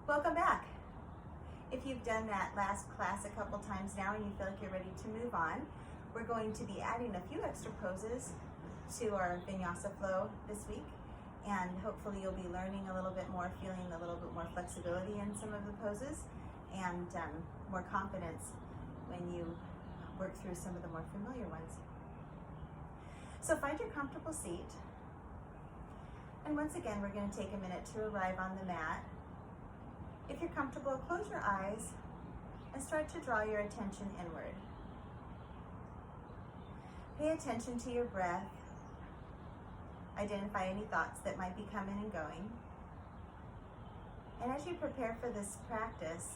Welcome back. If you've done that last class a couple times now and you feel like you're ready to move on, we're going to be adding a few extra poses to our vinyasa flow this week, and hopefully you'll be learning a little bit more, feeling a little bit more flexibility in some of the poses, and more confidence when you work through some of the more familiar ones. So find your comfortable seat, and once again we're going to take a minute to arrive on the mat. If you're comfortable, close your eyes and start to draw your attention inward. Pay attention to your breath. Identify any thoughts that might be coming and going. And as you prepare for this practice,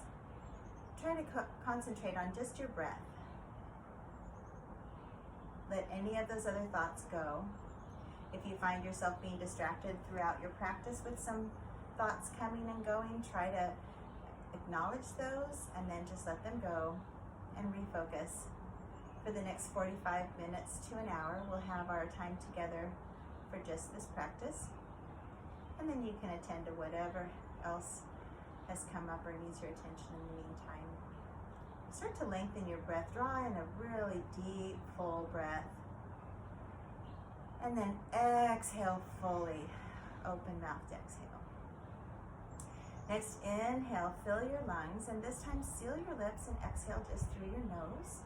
try to concentrate on just your breath. Let any of those other thoughts go. If you find yourself being distracted throughout your practice with some thoughts coming and going, try to acknowledge those and then just let them go and refocus. For the next 45 minutes to an hour, we'll have our time together for just this practice. And then you can attend to whatever else has come up or needs your attention in the meantime. Start to lengthen your breath. Draw in a really deep, full breath. And then exhale fully. Open mouth exhale. Next, inhale, fill your lungs, and this time seal your lips and exhale just through your nose.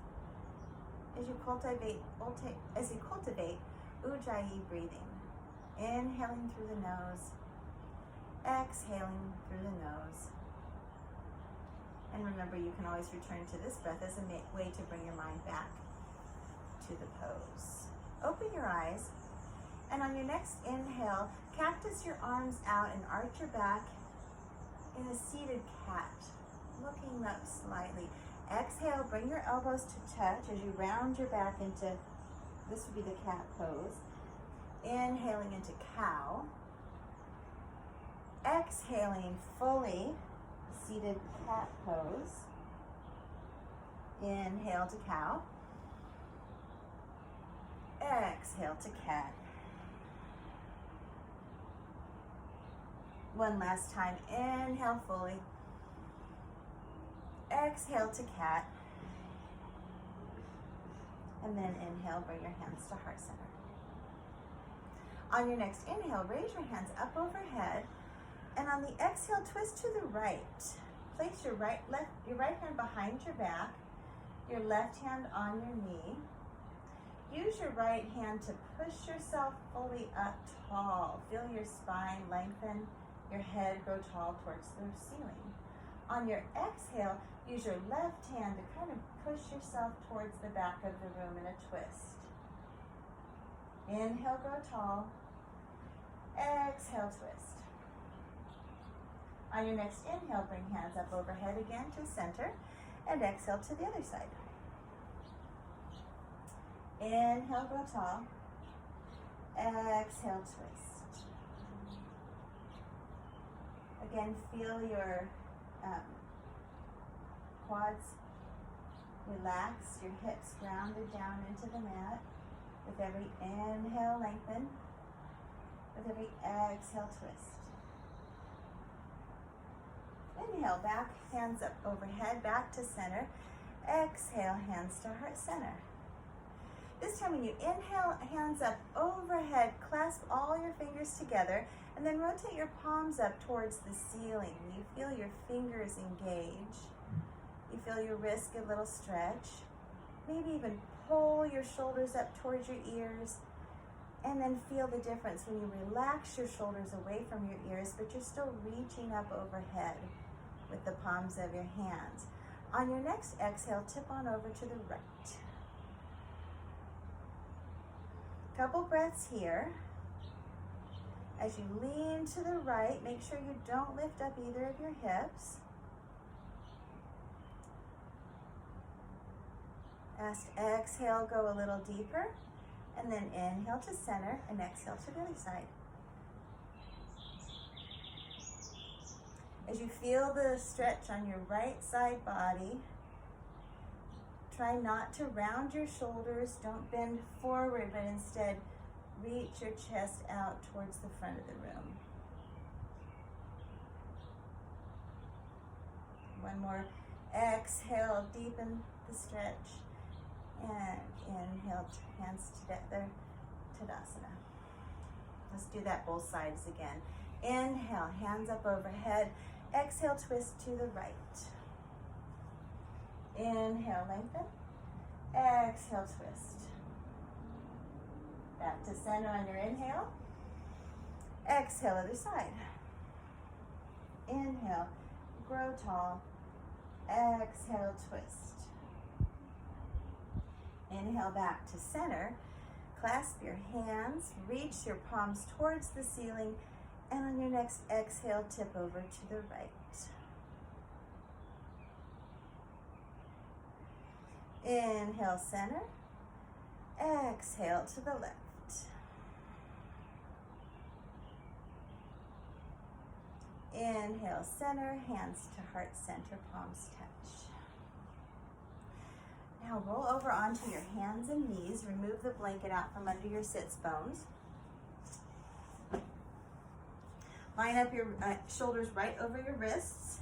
As you cultivate Ujjayi breathing. Inhaling through the nose, exhaling through the nose. And remember, you can always return to this breath as a way to bring your mind back to the pose. Open your eyes, and on your next inhale, cactus your arms out and arch your back in a seated cat, looking up slightly. Exhale, bring your elbows to touch as you round your back into, this would be the cat pose. Inhaling into cow. Exhaling fully, seated cat pose. Inhale to cow. Exhale to cat. One last time, inhale fully. Exhale to cat. And then inhale, bring your hands to heart center. On your next inhale, raise your hands up overhead, and on the exhale, twist to the right. Place your right hand behind your back, your left hand on your knee. Use your right hand to push yourself fully up tall. Feel your spine lengthen, your head grow tall towards the ceiling. On your exhale, use your left hand to kind of push yourself towards the back of the room in a twist. Inhale, grow tall. Exhale, twist. On your next inhale, bring hands up overhead again to center, and exhale to the other side. Inhale, grow tall. Exhale, twist. Again, feel your quads relax, your hips grounded down into the mat. With every inhale, lengthen. With every exhale, twist. Inhale, back, hands up overhead, back to center. Exhale, hands to heart center. This time when you inhale, hands up overhead, clasp all your fingers together, and then rotate your palms up towards the ceiling. You feel your fingers engage. You feel your wrists get a little stretch. Maybe even pull your shoulders up towards your ears, and then feel the difference when you relax your shoulders away from your ears, but you're still reaching up overhead with the palms of your hands. On your next exhale, tip on over to the right. Couple breaths here. As you lean to the right, make sure you don't lift up either of your hips. As exhale, go a little deeper, and then inhale to center and exhale to the other side. As you feel the stretch on your right side body, try not to round your shoulders. Don't bend forward, but instead reach your chest out towards the front of the room. One more. Exhale, deepen the stretch. And inhale, hands together, Tadasana. Let's do that both sides again. Inhale, hands up overhead. Exhale, twist to the right. Inhale, lengthen. Exhale, twist. Back to center on your inhale. Exhale, other side. Inhale, grow tall. Exhale, twist. Inhale, back to center. Clasp your hands, reach your palms towards the ceiling, and on your next exhale, tip over to the right. Inhale, center. Exhale to the left. Inhale, center, hands to heart center, palms touch. Now roll over onto your hands and knees. Remove the blanket out from under your sits bones. Line up your shoulders right over your wrists.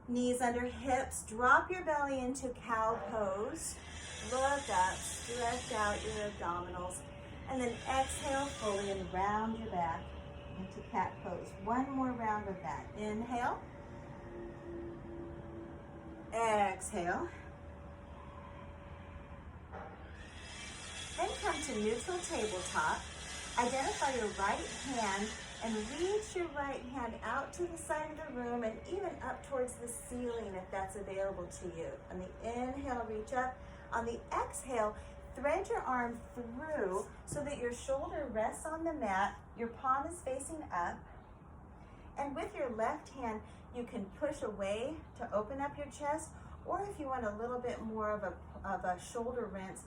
Knees under hips. Drop your belly into cow pose. Look up, stretch out your abdominals. And then exhale fully and round your back into cat pose. One more round of that. Inhale. Exhale. Then come to neutral tabletop. Identify your right hand and reach your right hand out to the side of the room and even up towards the ceiling if that's available to you. On the inhale, reach up. On the exhale, thread your arm through so that your shoulder rests on the mat, your palm is facing up, and with your left hand, you can push away to open up your chest, or if you want a little bit more of a shoulder rinse,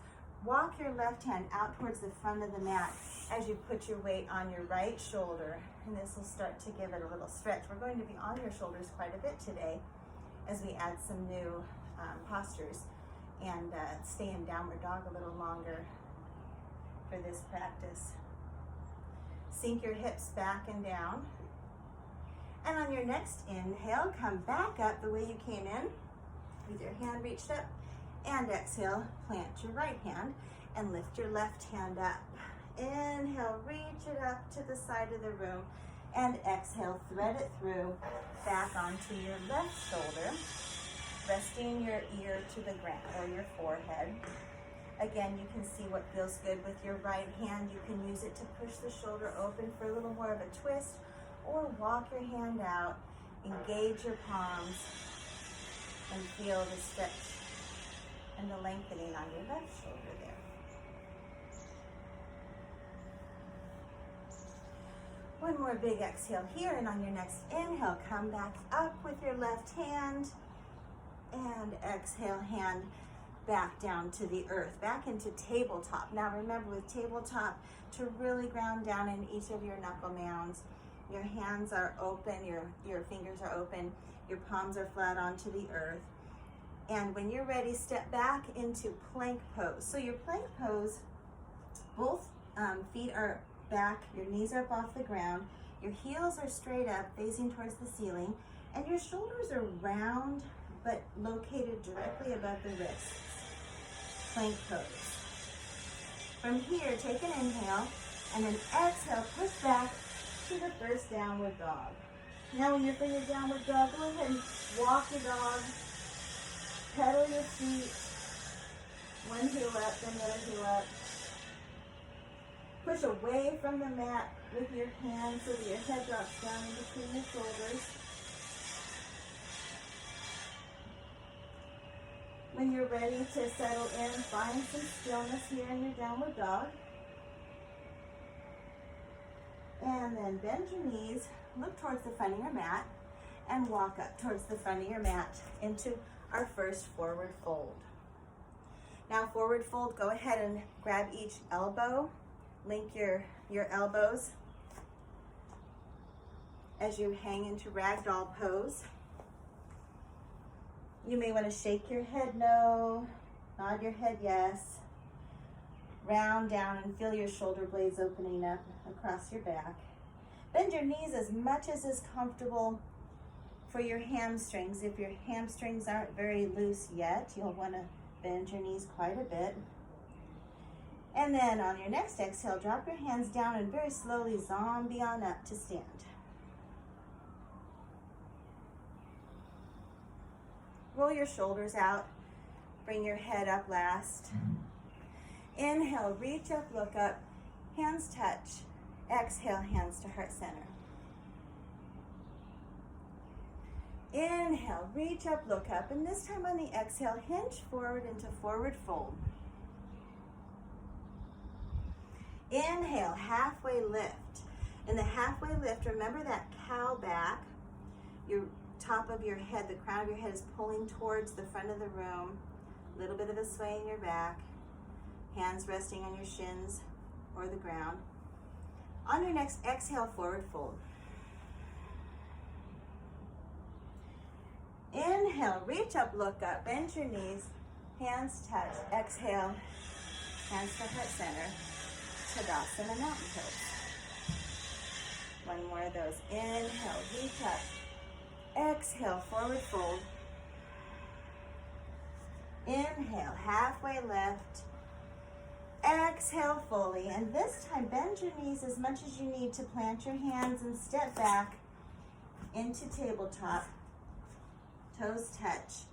walk your left hand out towards the front of the mat as you put your weight on your right shoulder, and this will start to give it a little stretch. We're going to be on your shoulders quite a bit today as we add some new postures and stay in downward dog a little longer for this practice. Sink your hips back and down. And on your next inhale, come back up the way you came in with your hand reached up. And exhale, plant your right hand and lift your left hand up. Inhale, reach it up to the side of the room. And exhale, thread it through back onto your left shoulder, resting your ear to the ground or your forehead. Again, you can see what feels good with your right hand. You can use it to push the shoulder open for a little more of a twist, or walk your hand out, engage your palms, and feel the stretch and the lengthening on your left shoulder there. One more big exhale here, and on your next inhale, come back up with your left hand, and exhale, hand back down to the earth, back into tabletop. Now remember, with tabletop, to really ground down in each of your knuckle mounds. Your hands are open, your fingers are open, your palms are flat onto the earth. And when you're ready, step back into plank pose. So your plank pose, both feet are back, your knees are up off the ground, your heels are straight up, facing towards the ceiling, and your shoulders are round, but located directly above the wrists. Plank pose. From here, take an inhale, and then exhale, push back to the first downward dog. Now when you're in your downward dog, go ahead and walk your dog, pedal your feet, one heel up, then the other heel up. Push away from the mat with your hands so that your head drops down in between your shoulders. When you're ready to settle in, find some stillness here in your downward dog. And then bend your knees, look towards the front of your mat, and walk up towards the front of your mat into our first forward fold. Now forward fold, go ahead and grab each elbow, link your elbows as you hang into ragdoll pose. You may want to shake your head no, nod your head yes, round down and feel your shoulder blades opening up across your back. Bend your knees as much as is comfortable for your hamstrings. If your hamstrings aren't very loose yet, you'll want to bend your knees quite a bit. And then on your next exhale, drop your hands down and very slowly zombie on up to stand. Roll your shoulders out. Bring your head up last. Inhale, reach up, look up, hands touch. Exhale, hands to heart center. Inhale, reach up, look up, and this time on the exhale, hinge forward into forward fold. Inhale, halfway lift. In the halfway lift, remember that cow back. Your top of your head, the crown of your head is pulling towards the front of the room. A little bit of a sway in your back. Hands resting on your shins or the ground. On your next exhale, forward fold. Inhale, reach up, look up, bend your knees, hands touch. Exhale, hands to heart center. Tadasana, mountain pose. One more of those. Inhale, reach up. Exhale, forward fold. Inhale, halfway lift. Exhale fully. And this time, bend your knees as much as you need to plant your hands and step back into tabletop. Toes touch.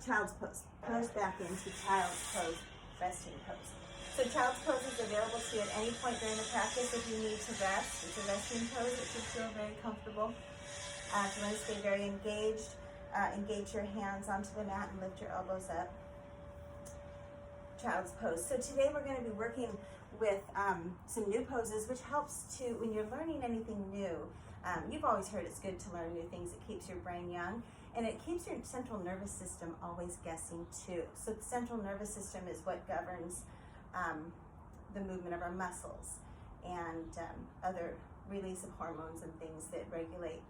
Child's pose. Push back into child's pose, resting pose. So child's pose is available to you at any point during the practice if you need to rest. It's a resting pose. It should feel very comfortable. If you want to stay very engaged, engage your hands onto the mat and lift your elbows up. Child's pose. So today we're going to be working with some new poses, which helps to, when you're learning anything new, you've always heard it's good to learn new things. It keeps your brain young, and it keeps your central nervous system always guessing too. So the central nervous system is what governs the movement of our muscles and other release of hormones and things that regulate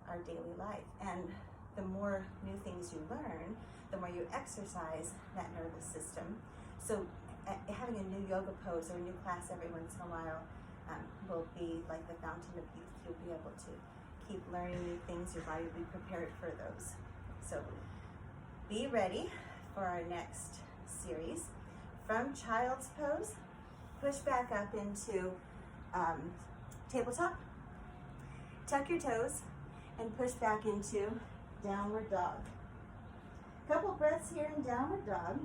our daily life. And the more new things you learn, the more you exercise that nervous system. So having a new yoga pose or a new class every once in a while will be like the fountain of youth. You'll be able to keep learning new things. Your body will be prepared for those. So be ready for our next series. From child's pose, push back up into tabletop. Tuck your toes and push back into downward dog. Couple breaths here in downward dog.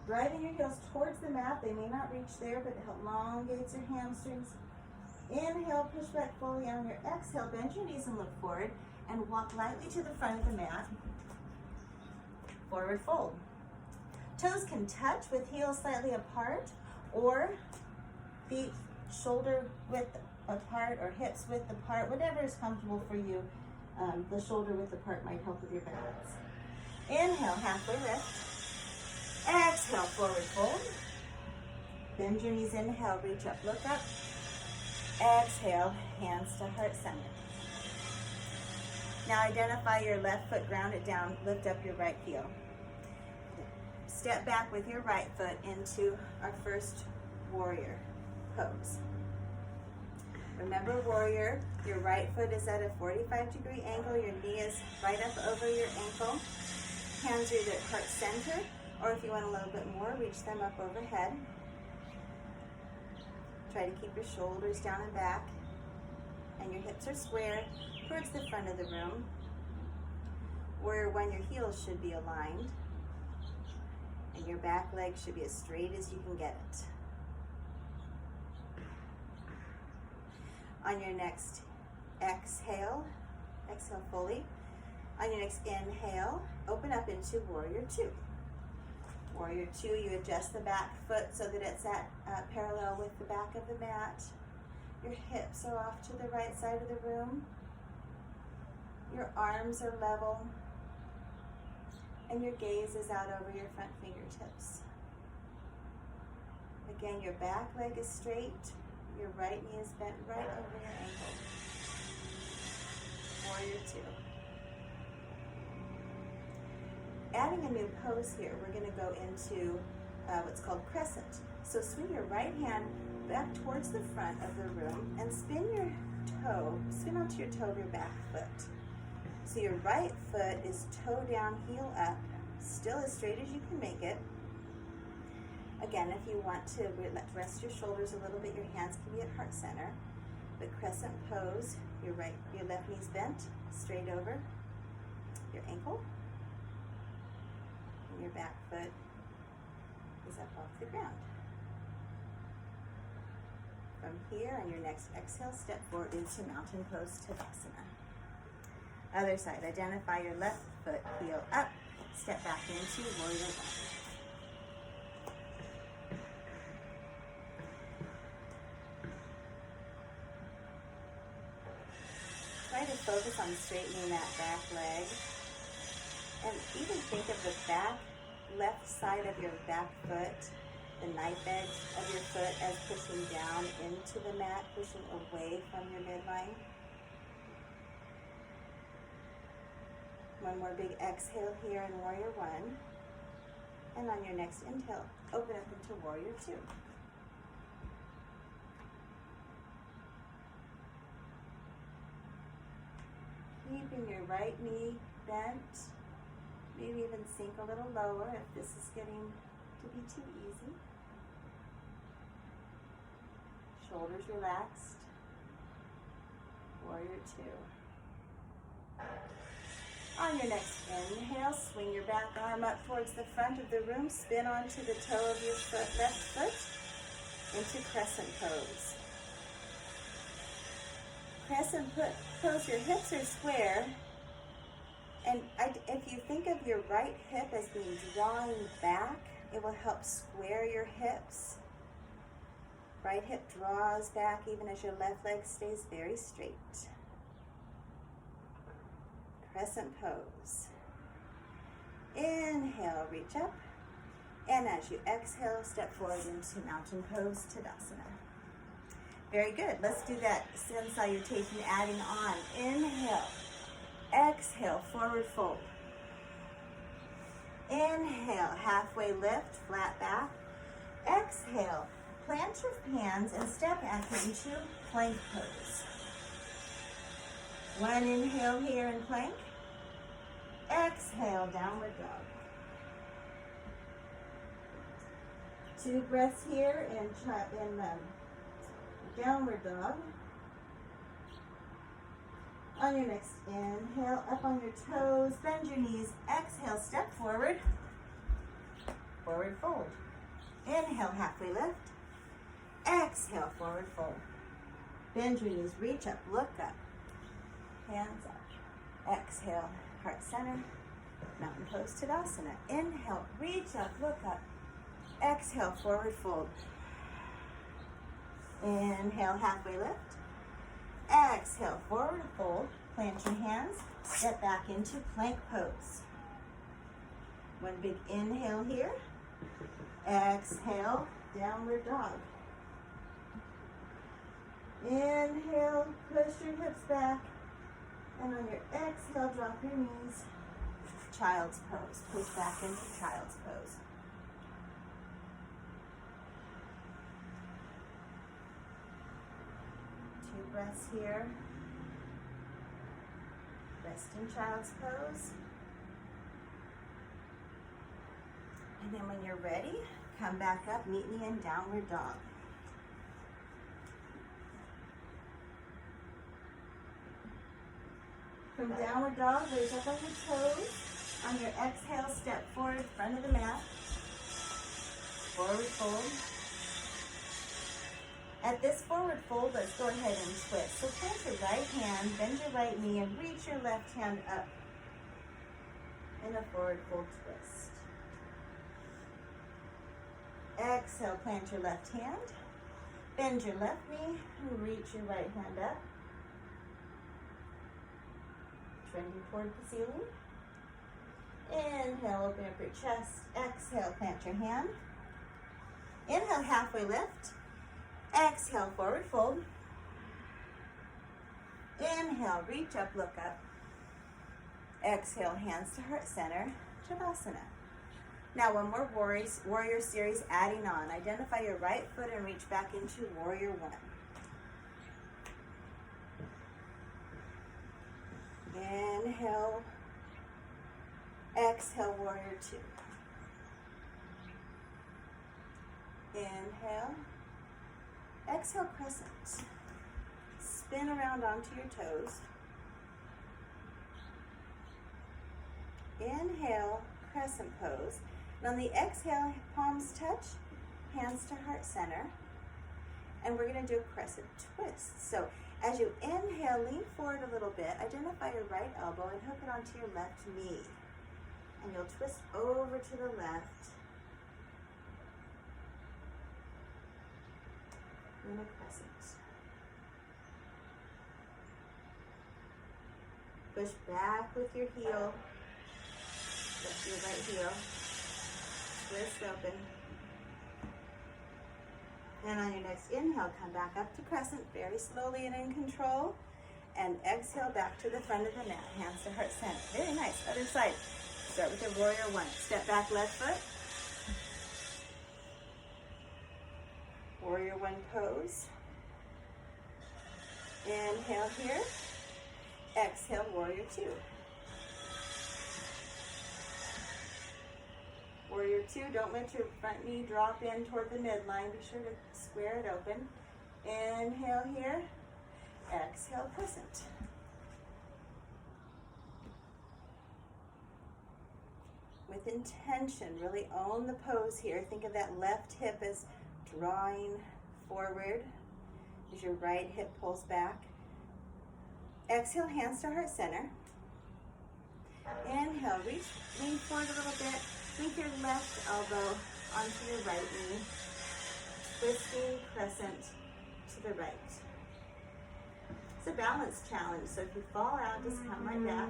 Driving your heels towards the mat. They may not reach there, but it elongates your hamstrings. Inhale, push back fully. On your exhale, bend your knees and look forward and walk lightly to the front of the mat. Forward fold. Toes can touch with heels slightly apart, or feet shoulder width apart or hips width apart, whatever is comfortable for you. The shoulder width apart might help with your balance. Inhale, halfway lift. Exhale, forward fold. Bend your knees, inhale, reach up, look up. Exhale, hands to heart center. Now identify your left foot, ground it down, lift up your right heel. Step back with your right foot into our first warrior pose. Remember warrior, your right foot is at a 45-degree angle, your knee is right up over your ankle. Hands are either at heart center, or if you want a little bit more, reach them up overhead. Try to keep your shoulders down and back, and your hips are square towards the front of the room. Warrior one, your heels should be aligned, and your back leg should be as straight as you can get it. On your next exhale, exhale fully. On your next inhale, open up into warrior two. Warrior two, you adjust the back foot so that it's at parallel with the back of the mat. Your hips are off to the right side of the room. Your arms are level. And your gaze is out over your front fingertips. Again, your back leg is straight. Your right knee is bent right over your ankle. Warrior two. Adding a new pose here, we're going to go into what's called crescent. So swing your right hand back towards the front of the room and spin your toe, spin onto your toe of your back foot. So your right foot is toe down, heel up, still as straight as you can make it. Again, if you want to rest your shoulders a little bit, your hands can be at heart center. But Crescent Pose, your left knee's bent, straight over your ankle, and your back foot is up off the ground. From here, on your next exhale, step forward into Mountain Pose Tadasana. Other side, identify your left foot, heel up, step back into Warrior One. Try to focus on straightening that back leg, and even think of the back left side of your back foot, the knife edge of your foot as pushing down into the mat, pushing away from your midline. One more big exhale here in Warrior One, and on your next inhale, open up into Warrior Two. Keeping your right knee bent, maybe even sink a little lower if this is getting to be too easy. Shoulders relaxed. Warrior Two. On your next inhale, swing your back arm up towards the front of the room, spin onto the toe of your left foot into Crescent Pose. Crescent Pose, your hips are square, and if you think of your right hip as being drawing back, it will help square your hips. Right hip draws back even as your left leg stays very straight. Crescent Pose. Inhale, reach up, and as you exhale, step forward into Mountain Pose Tadasana. Very good. Let's do that sun salutation, adding on. Inhale. Exhale, forward fold. Inhale, halfway lift, flat back. Exhale, plant your hands and step back into plank pose. One inhale here in plank. Exhale, downward dog. Two breaths here in downward dog. On your next inhale, up on your toes, bend your knees, exhale, step forward, forward fold. Inhale, halfway lift. Exhale, forward fold. Bend your knees, reach up, look up, hands up. Exhale, heart center, Mountain Pose Tadasana. Inhale, reach up, look up. Exhale, forward fold. Inhale, halfway lift. Exhale, forward fold. Plant your hands. Step back into plank pose. One big inhale here. Exhale, downward dog. Inhale, push your hips back. And on your exhale, drop your knees. Child's pose. Push back into child's pose. Breaths here. Rest in child's pose. And then when you're ready, come back up, meet me in downward dog. From downward dog, raise up on your toes. On your exhale, step forward, front of the mat. Forward fold. At this forward fold, let's go ahead and twist. So plant your right hand, bend your right knee, and reach your left hand up in a forward fold twist. Exhale, plant your left hand, bend your left knee, and reach your right hand up. Trending toward the ceiling. Inhale, open up your chest. Exhale, plant your hand. Inhale, halfway lift. Exhale, forward fold. Inhale, reach up, look up. Exhale, hands to heart center, Tadasana. Now one more warrior series adding on. Identify your right foot and reach back into Warrior One. Inhale, exhale, warrior two. Inhale, exhale, crescent. Spin around onto your toes. Inhale, crescent pose. And on the exhale, palms touch, hands to heart center. And we're going to do a crescent twist. So as you inhale, lean forward a little bit. Identify your right elbow and hook it onto your left knee. And you'll twist over to the left. In a crescent. Push back with your heel. Lift your right heel. Twist open. And on your next inhale, come back up to crescent very slowly and in control. And exhale back to the front of the mat. Hands to heart center. Very nice. Other side. Start with your warrior one. Step back left foot. Warrior one pose. Inhale here. Exhale, warrior two. Warrior two, don't let your front knee drop in toward the midline. Be sure to square it open. Inhale here. Exhale, crescent. With intention, really own the pose here. Think of that left hip as drawing forward as your right hip pulls back. Exhale, hands to heart center. Inhale, lean forward a little bit. Link your left elbow onto your right knee. Twisting crescent to the right. It's a balance challenge, so if you fall out, just come right back.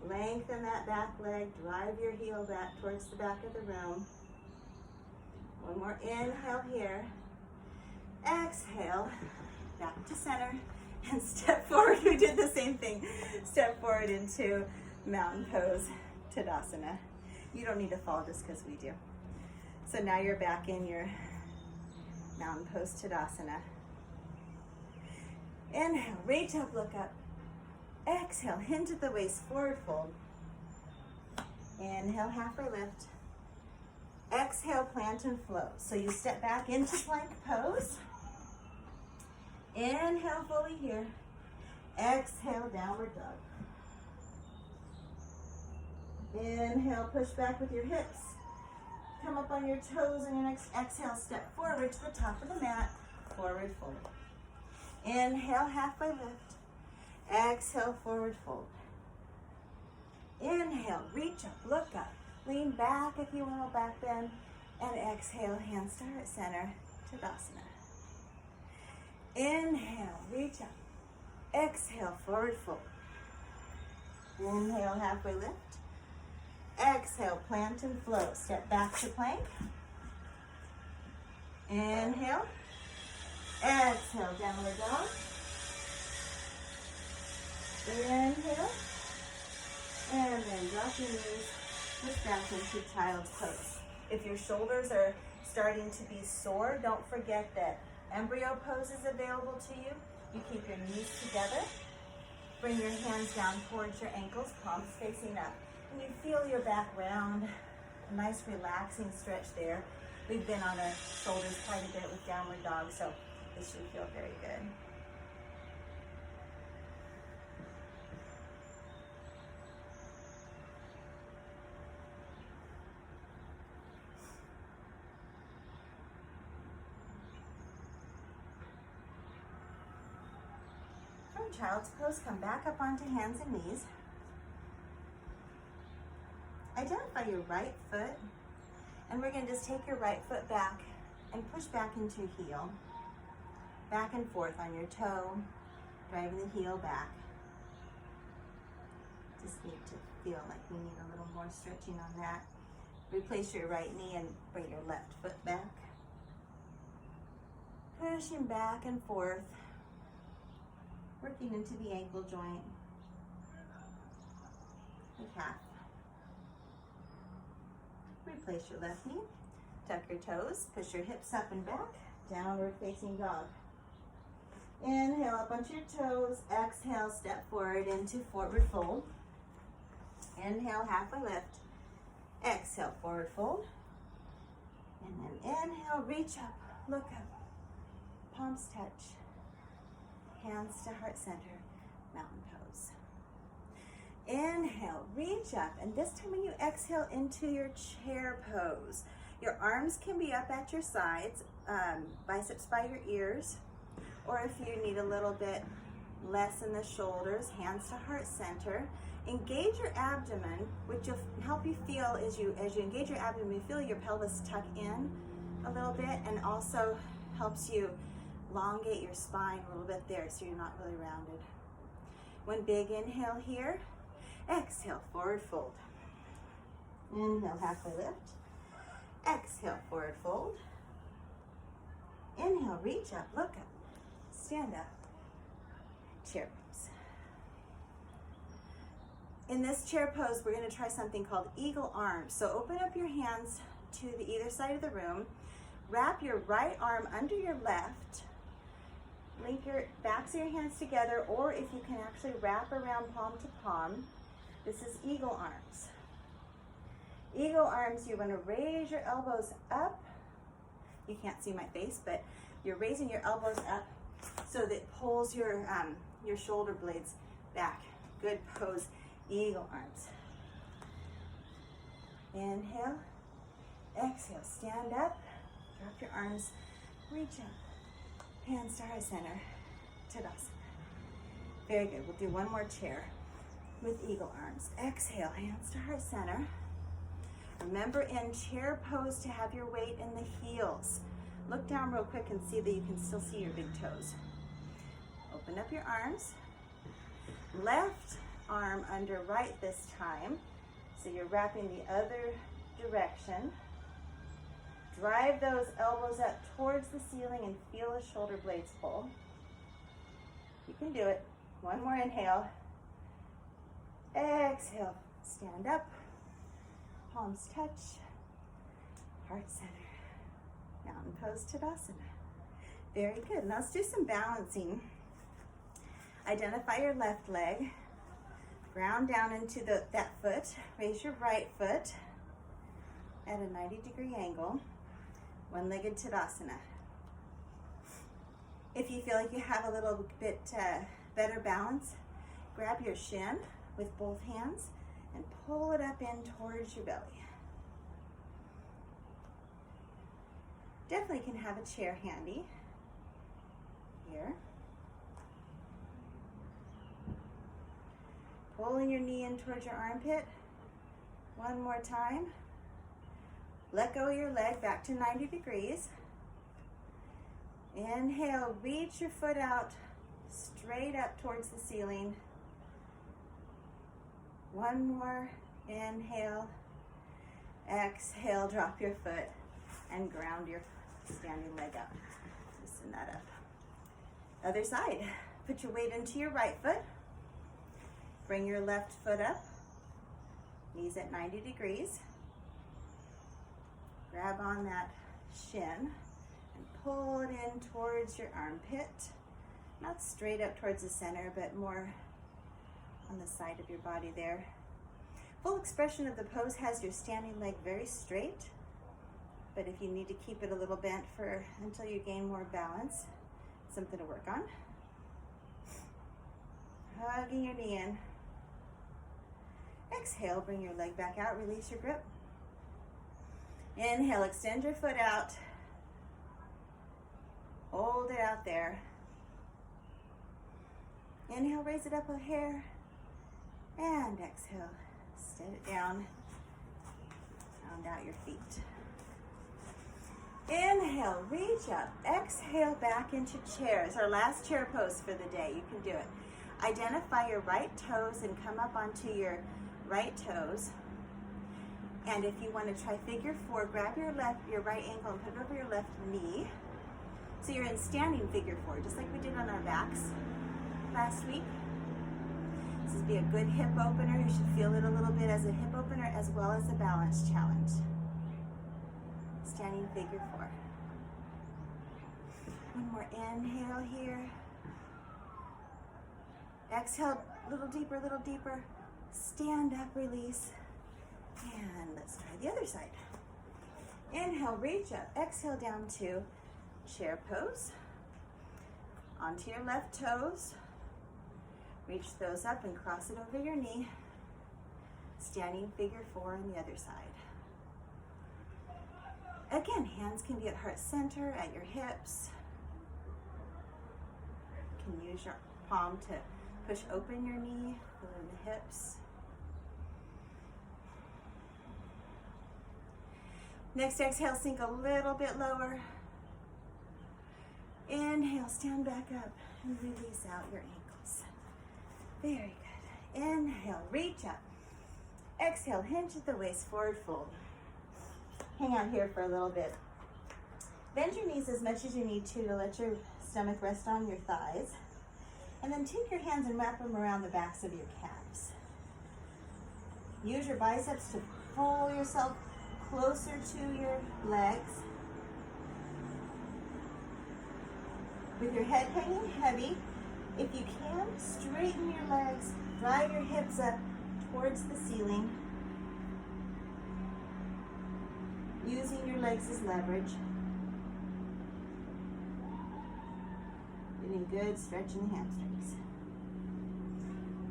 Lengthen that back leg, drive your heel back towards the back of the room. One more inhale here. Exhale, back to center, and step forward. We did the same thing. Step forward into mountain pose, Tadasana. You don't need to fall just because we do. So now you're back in your mountain pose, Tadasana. Inhale, reach up, look up. Exhale, hinge at the waist, forward fold. Inhale, halfway lift. Exhale, plant and float. So you step back into plank pose. Inhale fully here. Exhale, downward dog. Inhale, push back with your hips. Come up on your toes, and your next exhale, step forward to the top of the mat. Forward fold. Inhale, halfway lift. Exhale, forward fold. Inhale, reach up, look up. Lean back if you want a back bend. And exhale, hands to heart center, Tadasana. Inhale, reach up. Exhale, forward fold. Inhale, halfway lift. Exhale, plant and float. Step back to plank. Inhale. Exhale, downward dog. Inhale. And then drop your knees. Push back into child's pose. If your shoulders are starting to be sore, don't forget that embryo pose is available to you. You keep your knees together. Bring your hands down towards your ankles, palms facing up. And you feel your back round. A nice relaxing stretch there. We've been on our shoulders quite a bit with downward dog, so this should feel very good. From child's pose, come back up onto hands and knees. Identify your right foot, and we're going to just take your right foot back and push back into heel. Back and forth on your toe, driving the heel back. Just need to feel like we need a little more stretching on that. Replace your right knee and bring your left foot back. Pushing back and forth, working into the ankle joint, the calf. Replace your left knee, tuck your toes, push your hips up and back, downward facing dog. Inhale up onto your toes. Exhale, step forward into forward fold. Inhale, halfway lift. Exhale, forward fold. And then inhale, reach up, look up. Palms touch. Hands to heart center, mountain pose. Inhale, reach up. And this time when you exhale into your chair pose, your arms can be up at your sides, biceps by your ears. Or if you need a little bit less in the shoulders, hands to heart center. Engage your abdomen, which will help you feel as you engage your abdomen, you feel your pelvis tuck in a little bit, and also helps you elongate your spine a little bit there so you're not really rounded. One big inhale here. Exhale, forward fold. Inhale, halfway lift. Exhale, forward fold. Inhale, reach up, look up. Stand up, chair pose. In this chair pose, we're going to try something called eagle arms. So open up your hands to the either side of the room. Wrap your right arm under your left. Link your backs of your hands together, or if you can actually wrap around palm to palm. This is eagle arms. Eagle arms, you want to raise your elbows up. You can't see my face, but you're raising your elbows up so that it pulls your shoulder blades back. Good pose, eagle arms. Inhale, exhale, stand up, drop your arms, reach up, hands to heart center, Tadasana. Very good, we'll do one more chair with eagle arms. Exhale, hands to heart center. Remember in chair pose to have your weight in the heels. Look down real quick and see that you can still see your big toes. Open up your arms. Left arm under right this time. So you're wrapping the other direction. Drive those elbows up towards the ceiling and feel the shoulder blades pull. You can do it. One more inhale. Exhale. Stand up. Palms touch. Heart center. Mountain pose, Tadasana. Very good. Now let's do some balancing. Identify your left leg. Ground down into that foot. Raise your right foot at a 90-degree angle. One-legged Tadasana. If you feel like you have a little bit better balance, grab your shin with both hands and pull it up in towards your belly. Definitely can have a chair handy here. Pulling your knee in towards your armpit. One more time. Let go of your leg back to 90 degrees. Inhale, reach your foot out straight up towards the ceiling. One more inhale. Exhale, drop your foot and ground your standing leg up. Loosen that up. Other side. Put your weight into your right foot. Bring your left foot up. Knees at 90 degrees. Grab on that shin and pull it in towards your armpit. Not straight up towards the center, but more on the side of your body there. Full expression of the pose has your standing leg very straight, but if you need to keep it a little bent until you gain more balance, something to work on. Hugging your knee in. Exhale, bring your leg back out, release your grip. Inhale, extend your foot out. Hold it out there. Inhale, raise it up a hair. And exhale, set it down. Round out your feet. Inhale, reach up. Exhale, back into chair. It's our last chair pose for the day. You can do it. Identify your right toes and come up onto your right toes. And if you want to try figure four, grab your right ankle and put it over your left knee. So you're in standing figure four, just like we did on our backs last week. This would be a good hip opener. You should feel it a little bit as a hip opener as well as a balance challenge. Standing figure four. One more inhale here. Exhale, a little deeper, a little deeper. Stand up, release. And let's try the other side. Inhale, reach up. Exhale, down to chair pose. Onto your left toes. Reach those up and cross it over your knee. Standing figure 4 on the other side. Again, hands can be at heart center, at your hips. You can use your palm to push open your knee, below the hips. Next exhale, sink a little bit lower. Inhale, stand back up and release out your ankles. Very good. Inhale, reach up. Exhale, hinge at the waist, forward fold. Hang out here for a little bit. Bend your knees as much as you need to let your stomach rest on your thighs. And then take your hands and wrap them around the backs of your calves. Use your biceps to pull yourself closer to your legs. With your head hanging heavy, if you can, straighten your legs, drive your hips up towards the ceiling, using your legs as leverage. Getting good stretch in the hamstrings.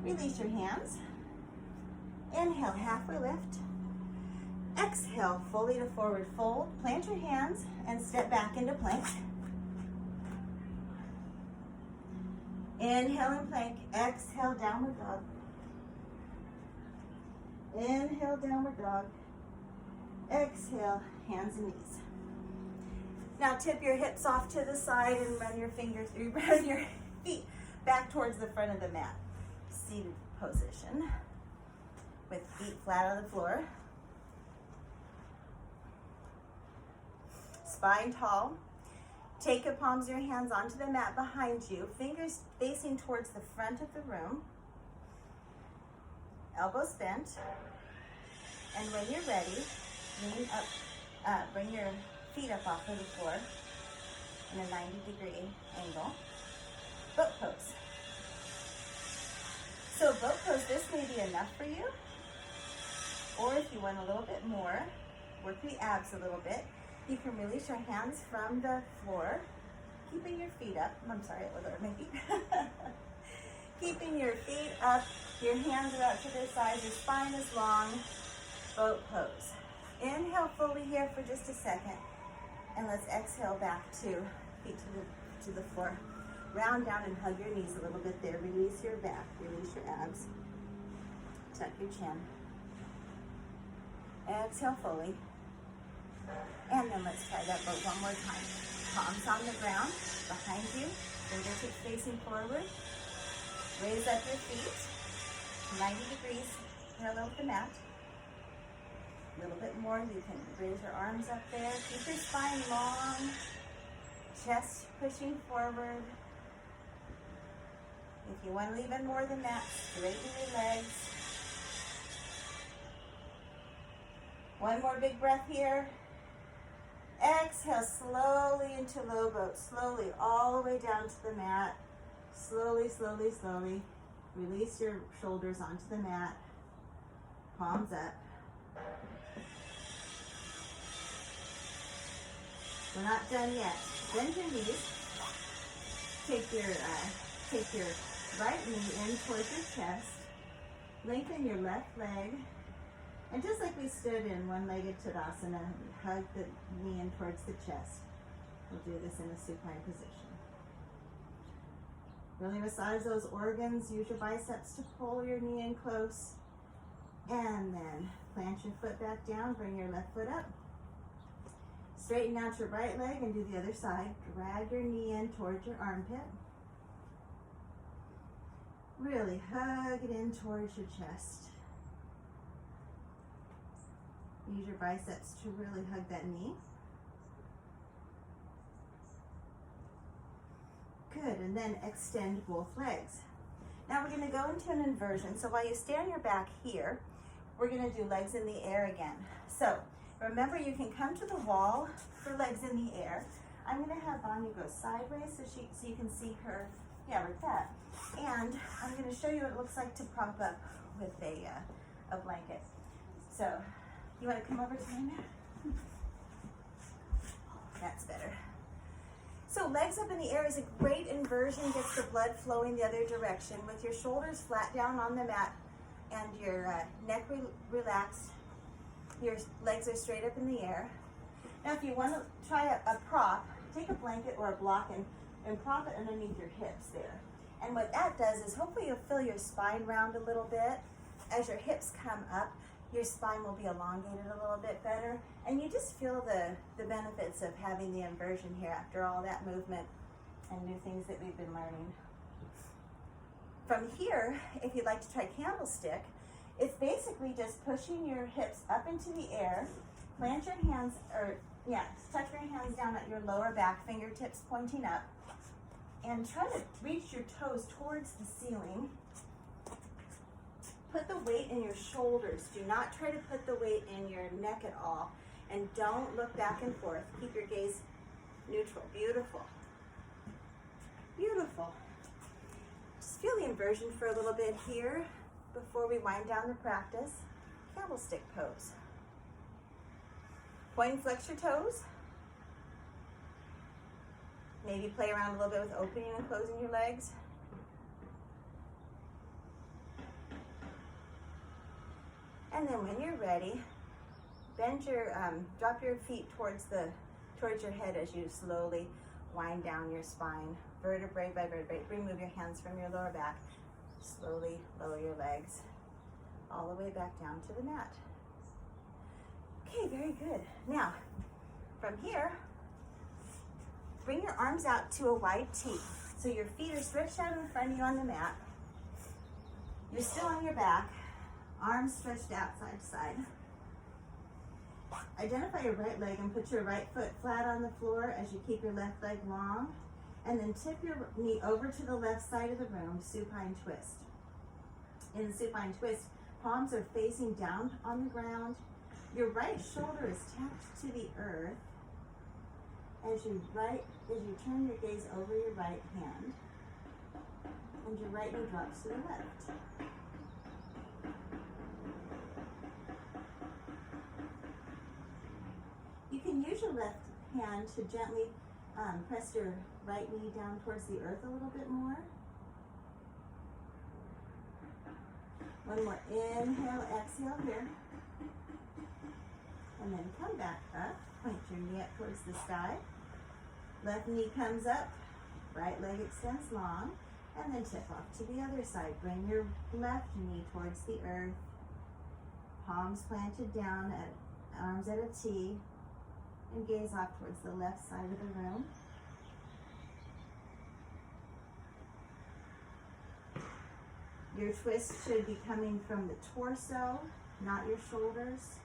Release your hands. Inhale, halfway lift. Exhale, fully to forward fold. Plant your hands and step back into plank. Inhale and plank. Exhale, downward dog. Inhale, downward dog. Exhale, hands and knees. Now tip your hips off to the side and run your feet back towards the front of the mat. Seated position with feet flat on the floor. Spine tall. Take the palms of your hands onto the mat behind you, fingers facing towards the front of the room. Elbows bent. And when you're ready, lean up, bring your feet up off of the floor in a 90-degree angle. Boat pose. So boat pose, this may be enough for you. Or if you want a little bit more, work the abs a little bit, you can release your hands from the floor, keeping your feet up. I'm sorry, I lowered my feet. Keeping your feet up, your hands are out to their sides, your spine is long. Boat pose. Inhale fully here for just a second. And let's exhale back to feet to the floor. Round down and hug your knees a little bit there. Release your back, release your abs. Tuck your chin. Exhale fully. And then let's try that boat one more time. Palms on the ground, behind you, fingertips facing forward. Raise up your feet, 90 degrees, parallel with the mat. A little bit more, you can raise your arms up there. Keep your spine long, chest pushing forward. If you want to leave in more than that, straighten your legs. One more big breath here. Exhale slowly into low boat, slowly all the way down to the mat. Slowly, slowly, slowly. Release your shoulders onto the mat. Palms up. We're not done yet. Bend your knees. Take your right knee in towards your chest. Lengthen your left leg. And just like we stood in one-legged Tadasana, hug the knee in towards the chest. We'll do this in a supine position. Really massage those organs. Use your biceps to pull your knee in close. And then plant your foot back down. Bring your left foot up. Straighten out your right leg and do the other side. Drag your knee in towards your armpit. Really hug it in towards your chest. Use your biceps to really hug that knee. Good, and then extend both legs. Now we're going to go into an inversion. So while you stay on your back here, we're going to do legs in the air again. So remember, you can come to the wall for legs in the air. I'm going to have Vanya go sideways so you can see her Yeah, like that. And I'm going to show you what it looks like to prop up with a blanket. So, you want to come over to my mat? That's better. So legs up in the air is a great inversion, gets the blood flowing the other direction with your shoulders flat down on the mat and your neck relaxed. Your legs are straight up in the air. Now if you want to try a prop, take a blanket or a block and prop it underneath your hips there. And what that does is hopefully you'll feel your spine round a little bit. As your hips come up, your spine will be elongated a little bit better. And you just feel the benefits of having the inversion here after all that movement and new things that we've been learning. From here, if you'd like to try Candlestick, it's basically just pushing your hips up into the air, plant your hands, tuck your hands down at your lower back, fingertips pointing up, and try to reach your toes towards the ceiling. Put the weight in your shoulders. Do not try to put the weight in your neck at all. And don't look back and forth. Keep your gaze neutral. Beautiful. Beautiful. Just feel the inversion for a little bit here before we wind down the practice. Candlestick pose. Point and flex your toes. Maybe play around a little bit with opening and closing your legs. And then when you're ready, bend drop your feet towards your head as you slowly wind down your spine, vertebrae by vertebrae. Remove your hands from your lower back. Slowly lower your legs all the way back down to the mat. Okay, very good. Now, from here, bring your arms out to a wide T. So your feet are stretched out in front of you on the mat. You're still on your back. Arms stretched out side to side. Identify your right leg and put your right foot flat on the floor as you keep your left leg long. And then tip your knee over to the left side of the room, supine twist. In the supine twist, palms are facing down on the ground. Your right shoulder is tapped to the earth as you turn your gaze over your right hand. And your right knee drops to the left. You can use your left hand to gently press your right knee down towards the earth a little bit more. One more inhale, exhale here. And then come back up, point your knee up towards the sky. Left knee comes up, right leg extends long, and then tip off to the other side. Bring your left knee towards the earth. Palms planted down, arms at a T. And gaze off towards the left side of the room. Your twist should be coming from the torso, not your shoulders.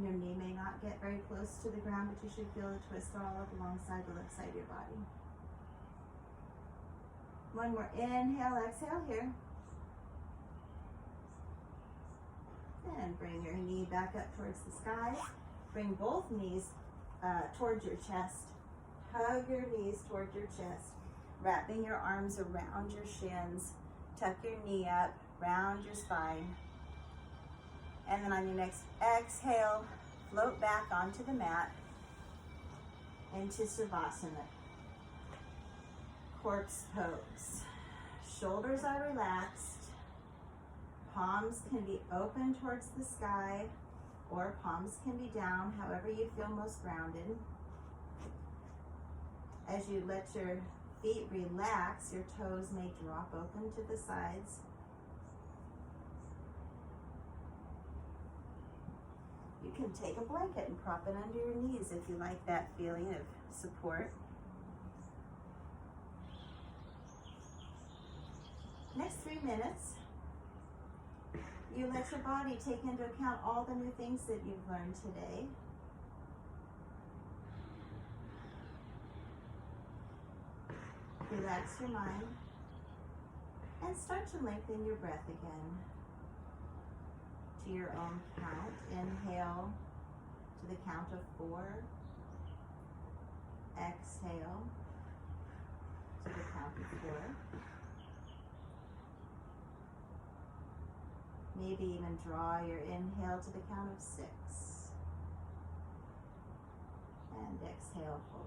Your knee may not get very close to the ground, but you should feel the twist all up alongside the left side of your body. One more inhale, exhale here. And bring your knee back up towards the sky. Bring both knees towards your chest. Hug your knees towards your chest. Wrapping your arms around your shins. Tuck your knee up, round your spine. And then on your next exhale, float back onto the mat into Tadasana. Corpse pose. Shoulders are relaxed. Palms can be open towards the sky or palms can be down, however you feel most grounded. As you let your feet relax, your toes may drop open to the sides. You can take a blanket and prop it under your knees if you like that feeling of support. Next 3 minutes, you let your body take into account all the new things that you've learned today. Relax your mind and start to lengthen your breath again. To your own count, inhale to the count of 4, Exhale to the count of 4. Maybe even draw your inhale to the count of 6. And exhale fully.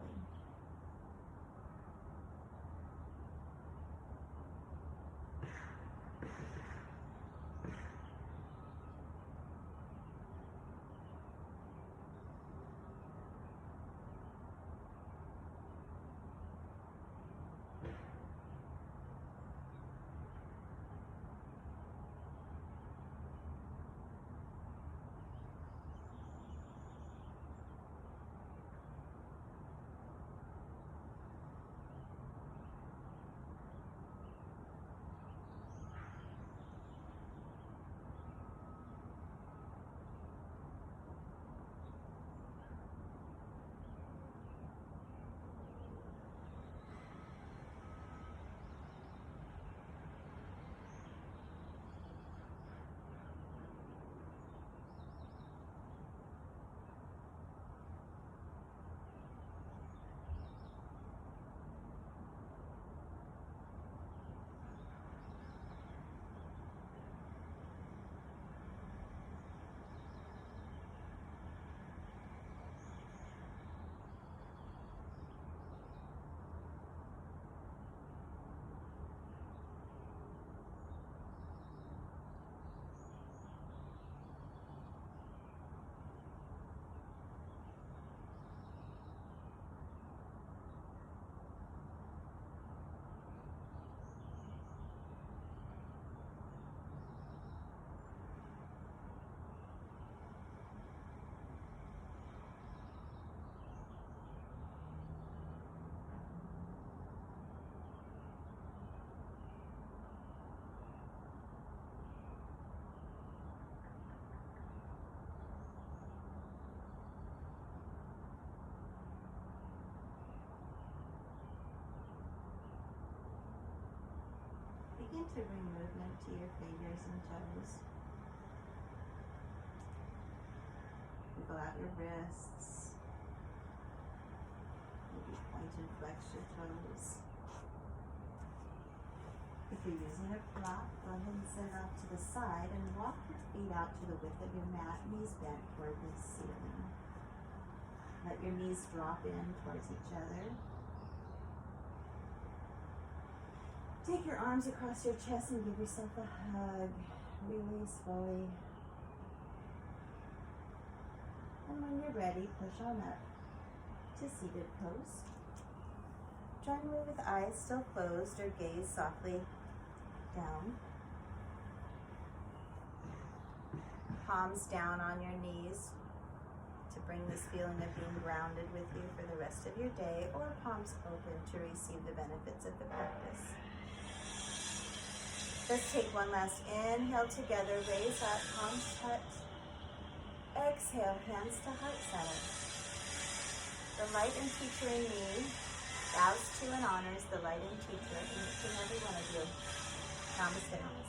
Begin to bring movement to your fingers and toes. Wiggle out your wrists. Maybe point and flex your toes. If you're using a block, go ahead and set it off to the side and walk your feet out to the width of your mat, knees bent toward the ceiling. Let your knees drop in towards each other. Take your arms across your chest and give yourself a hug, really slowly. And when you're ready, push on up to seated pose. Join me with eyes still closed or gaze softly down. Palms down on your knees to bring this feeling of being grounded with you for the rest of your day, or palms open to receive the benefits of the practice. Let's take one last inhale together, raise up, palms touch. Exhale, hands to heart center. The light and teacher in me bows to and honors the light and teacher in each and every one of you. Namaste.